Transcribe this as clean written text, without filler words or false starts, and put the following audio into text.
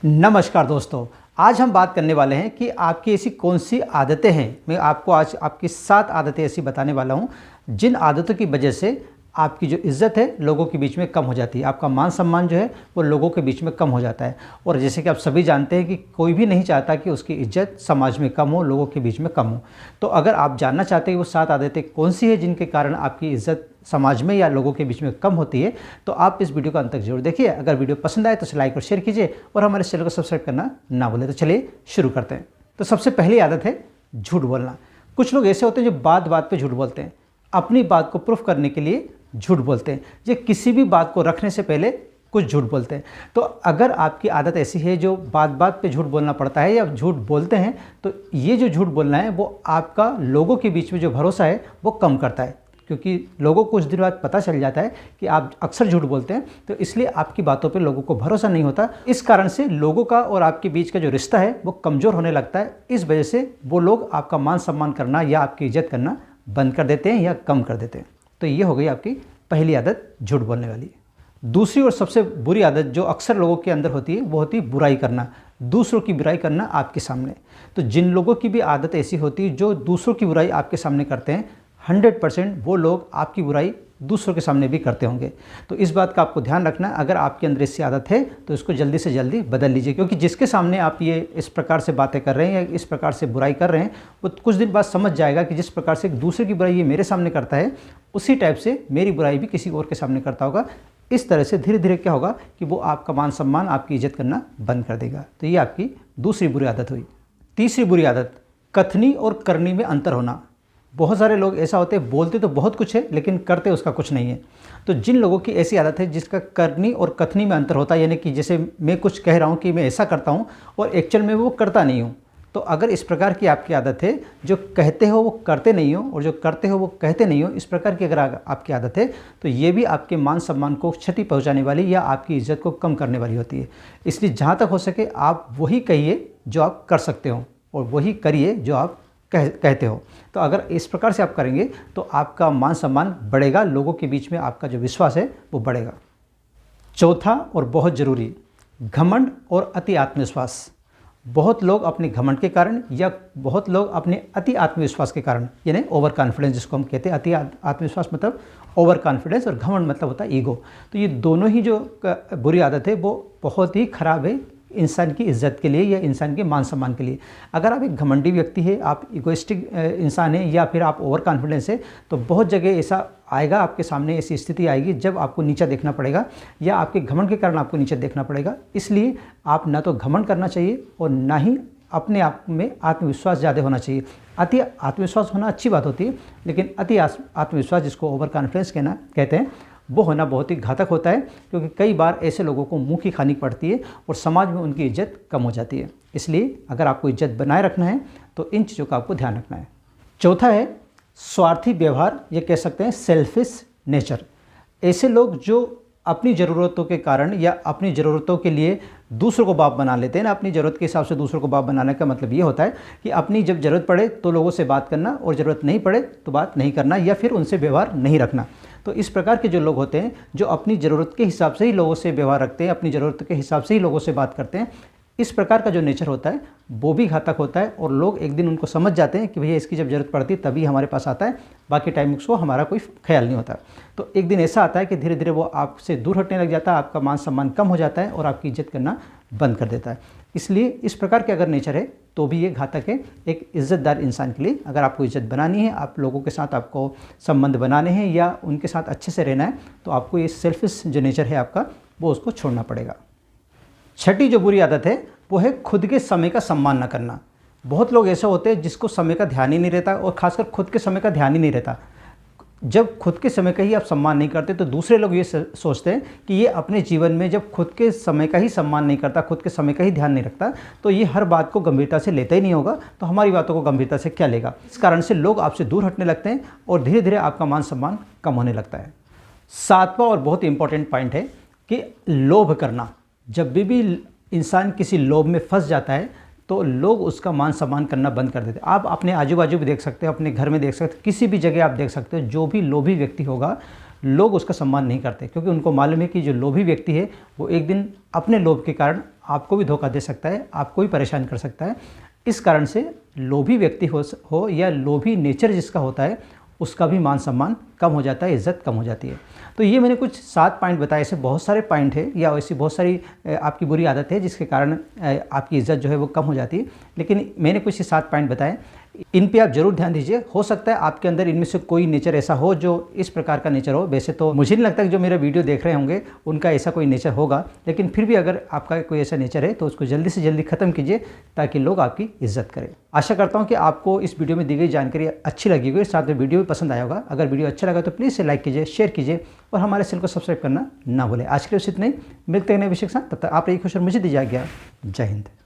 नमस्कार दोस्तों, आज हम बात करने वाले हैं कि आपकी ऐसी कौन सी आदतें हैं। मैं आपको आज आपकी 7 आदतें ऐसी बताने वाला हूं जिन आदतों की वजह से आपकी जो इज़्ज़त है लोगों के बीच में कम हो जाती है, आपका मान सम्मान जो है वो लोगों के बीच में कम हो जाता है। और जैसे कि आप सभी जानते हैं कि कोई भी नहीं चाहता कि उसकी इज़्ज़त समाज में कम हो, लोगों के बीच में कम हो। तो अगर आप जानना चाहते हैं वो 7 आदतें कौन सी है जिनके कारण आपकी इज़्ज़त समाज में या लोगों के बीच में कम होती है, तो आप इस वीडियो को अंत तक जरूर देखिए। अगर वीडियो पसंद आए तो इसे लाइक और शेयर कीजिए और हमारे चैनल को सब्सक्राइब करना ना भूलें। तो चलिए शुरू करते हैं। तो सबसे पहली आदत है झूठ बोलना। कुछ लोग ऐसे होते हैं जो बात बात पे झूठ बोलते हैं, अपनी बात को प्रूफ करने के लिए झूठ बोलते हैं, ये किसी भी बात को रखने से पहले कुछ झूठ बोलते हैं। तो अगर आपकी आदत ऐसी है जो बात बात पे झूठ बोलना पड़ता है या झूठ बोलते हैं, तो ये जो झूठ बोलना है वो आपका लोगों के बीच में जो भरोसा है वो कम करता है, क्योंकि लोगों को कुछ दिन बाद पता चल जाता है कि आप अक्सर झूठ बोलते हैं, तो इसलिए आपकी बातों पे लोगों को भरोसा नहीं होता। इस कारण से लोगों का और आपके बीच का जो रिश्ता है वो कमज़ोर होने लगता है। इस वजह से वो लोग आपका मान सम्मान करना या आपकी इज्जत करना बंद कर देते हैं या कम कर देते हैं। तो ये हो गई आपकी पहली आदत, झूठ बोलने वाली। दूसरी और सबसे बुरी आदत जो अक्सर लोगों के अंदर होती है वो होती है बुराई करना, दूसरों की बुराई करना आपके सामने। तो जिन लोगों की भी आदत ऐसी होती है जो दूसरों की बुराई आपके सामने करते हैं, 100% वो लोग आपकी बुराई दूसरों के सामने भी करते होंगे। तो इस बात का आपको ध्यान रखना, अगर आपके अंदर इसकी आदत है तो इसको जल्दी से जल्दी बदल लीजिए, क्योंकि जिसके सामने आप ये इस प्रकार से बातें कर रहे हैं या इस प्रकार से बुराई कर रहे हैं, वो कुछ दिन बाद समझ जाएगा कि जिस प्रकार से दूसरे की बुराई ये मेरे सामने करता है, उसी टाइप से मेरी बुराई भी किसी और के सामने करता होगा। इस तरह से धीरे धीरे क्या होगा कि वो आपका मान सम्मान, आपकी इज्जत करना बंद कर देगा। तो ये आपकी दूसरी बुरी आदत हुई। तीसरी बुरी आदत, कथनी और करनी में अंतर होना। बहुत सारे लोग ऐसा होते हैं, बोलते तो बहुत कुछ है लेकिन करते उसका कुछ नहीं है। तो जिन लोगों की ऐसी आदत है जिसका करनी और कथनी में अंतर होता है, यानी कि जैसे मैं कुछ कह रहा हूँ कि मैं ऐसा करता हूँ और एक्चुअल में वो करता नहीं हूँ, तो अगर इस प्रकार की आपकी आदत है, जो कहते हो वो करते नहीं हो और जो करते हो वो कहते नहीं हो, इस प्रकार की अगर आपकी आदत है, तो ये भी आपके मान सम्मान को क्षति पहुँचाने वाली या आपकी इज्जत को कम करने वाली होती है। इसलिए जहाँ तक हो सके आप वही कहिए जो आप कर सकते हो और वही करिए जो आप कहते हो। तो अगर इस प्रकार से आप करेंगे तो आपका मान सम्मान बढ़ेगा, लोगों के बीच में आपका जो विश्वास है वो बढ़ेगा। चौथा और बहुत ज़रूरी, घमंड और अति आत्मविश्वास। बहुत लोग अपने घमंड के कारण या बहुत लोग अपने अति आत्मविश्वास के कारण, यानी ओवर कॉन्फिडेंस जिसको हम कहते हैं, अति आत्मविश्वास मतलब ओवर कॉन्फिडेंस और घमंड मतलब होता है ईगो। तो ये दोनों ही जो बुरी आदत है वो बहुत ही ख़राब है इंसान की इज्जत के लिए या इंसान के मान सम्मान के लिए। अगर आप एक घमंडी व्यक्ति है, आप इगोइस्टिक इंसान है या फिर आप ओवर कॉन्फिडेंस है, तो बहुत जगह ऐसा आएगा, आपके सामने ऐसी स्थिति आएगी जब आपको नीचा देखना पड़ेगा या आपके घमंड के कारण आपको नीचे देखना पड़ेगा। इसलिए आप ना तो घमंड करना चाहिए और ना ही अपने आप में आत्मविश्वास ज़्यादा होना चाहिए। अति आत्मविश्वास होना अच्छी बात होती है, लेकिन अति आत्मविश्वास जिसको ओवर कॉन्फिडेंस कहते हैं, वो होना बहुत ही घातक होता है, क्योंकि कई बार ऐसे लोगों को मुँह की खानी पड़ती है और समाज में उनकी इज्जत कम हो जाती है। इसलिए अगर आपको इज्जत बनाए रखना है तो इन चीज़ों का आपको ध्यान रखना है। चौथा है स्वार्थी व्यवहार, ये कह सकते हैं सेल्फिश नेचर। ऐसे लोग जो अपनी ज़रूरतों के कारण या अपनी ज़रूरतों के लिए दूसरों को बाप बना लेते हैं ना, अपनी ज़रूरत के हिसाब से दूसरों को बाप बनाने का मतलब ये होता है कि अपनी जब ज़रूरत पड़े तो लोगों से बात करना और ज़रूरत नहीं पड़े तो बात नहीं करना या फिर उनसे व्यवहार नहीं रखना। तो इस प्रकार के जो लोग होते हैं जो अपनी ज़रूरत के हिसाब से ही लोगों से व्यवहार रखते हैं, अपनी ज़रूरत के हिसाब से ही लोगों से बात करते हैं, इस प्रकार का जो नेचर होता है वो भी घातक होता है। और लोग एक दिन उनको समझ जाते हैं कि भैया इसकी जब ज़रूरत पड़ती है तभी हमारे पास आता है, बाकी टाइम उसको हमारा कोई ख्याल नहीं होता। तो एक दिन ऐसा आता है कि धीरे धीरे वो आपसे दूर हटने लग जाता है, आपका मान सम्मान कम हो जाता है और आपकी इज्जत करना बंद कर देता है। इसलिए इस प्रकार के अगर नेचर है तो भी ये घातक है एक इज़्ज़तदार इंसान के लिए। अगर आपको इज्जत बनानी है, आप लोगों के साथ आपको संबंध बनाने हैं या उनके साथ अच्छे से रहना है, तो आपको ये सेल्फिश जो नेचर है आपका वो उसको छोड़ना पड़ेगा। छठी जो बुरी आदत है वो है खुद के समय का सम्मान न करना। बहुत लोग ऐसे होते हैं जिसको समय का ध्यान ही नहीं रहता और ख़ासकर खुद के समय का ध्यान ही नहीं रहता। जब खुद के समय का ही आप सम्मान नहीं करते तो दूसरे लोग ये सोचते हैं कि ये अपने जीवन में जब खुद के समय का ही सम्मान नहीं करता, खुद के समय का ही ध्यान नहीं रखता, तो ये हर बात को गंभीरता से लेता ही नहीं होगा, तो हमारी बातों को गंभीरता से क्या लेगा। इस कारण से लोग आपसे दूर हटने लगते हैं और धीरे धीरे आपका मान सम्मान कम होने लगता है। सातवां और बहुत इंपॉर्टेंट पॉइंट है कि लोभ करना। जब भी इंसान किसी लोभ में फंस जाता है तो लोग उसका मान सम्मान करना बंद कर देते हैं। आप अपने आजू बाजू भी देख सकते हो, अपने घर में देख सकते हो, किसी भी जगह आप देख सकते हो, जो भी लोभी व्यक्ति होगा लोग उसका सम्मान नहीं करते, क्योंकि उनको मालूम है कि जो लोभी व्यक्ति है वो एक दिन अपने लोभ के कारण आपको भी धोखा दे सकता है, आपको भी परेशान कर सकता है। इस कारण से लोभी व्यक्ति हो या लोभी नेचर जिसका होता है, उसका भी मान सम्मान कम हो जाता है, इज़्ज़त कम हो जाती है। तो ये मैंने कुछ 7 पॉइंट बताए, ऐसे बहुत सारे पॉइंट है या ऐसी बहुत सारी आपकी बुरी आदत है जिसके कारण आपकी इज़्ज़त जो है वो कम हो जाती है। लेकिन मैंने कुछ 7 पॉइंट बताए, इन पे आप ज़रूर ध्यान दीजिए। हो सकता है आपके अंदर इनमें से कोई नेचर ऐसा हो जो इस प्रकार का नेचर हो। वैसे तो मुझे नहीं लगता कि जो मेरा वीडियो देख रहे होंगे उनका ऐसा कोई नेचर होगा, लेकिन फिर भी अगर आपका कोई ऐसा नेचर है तो उसको जल्दी से जल्दी ख़त्म कीजिए ताकि लोग आपकी इज़्ज़त करें। आशा करता हूँ कि आपको इस वीडियो में दी गई जानकारी अच्छी लगी होगी, साथ में वीडियो भी पसंद आया होगा। अगर वीडियो अच्छा लगा तो प्लीज़ इसे लाइक कीजिए, शेयर कीजिए और हमारे चैनल को सब्सक्राइब करना ना भूलें। आज के लिए बस इतना ही, मिलते हैं नए विषय के साथ। तब तक आप रहिए खुश और मुझे दीजिए आज्ञा। जय हिंद।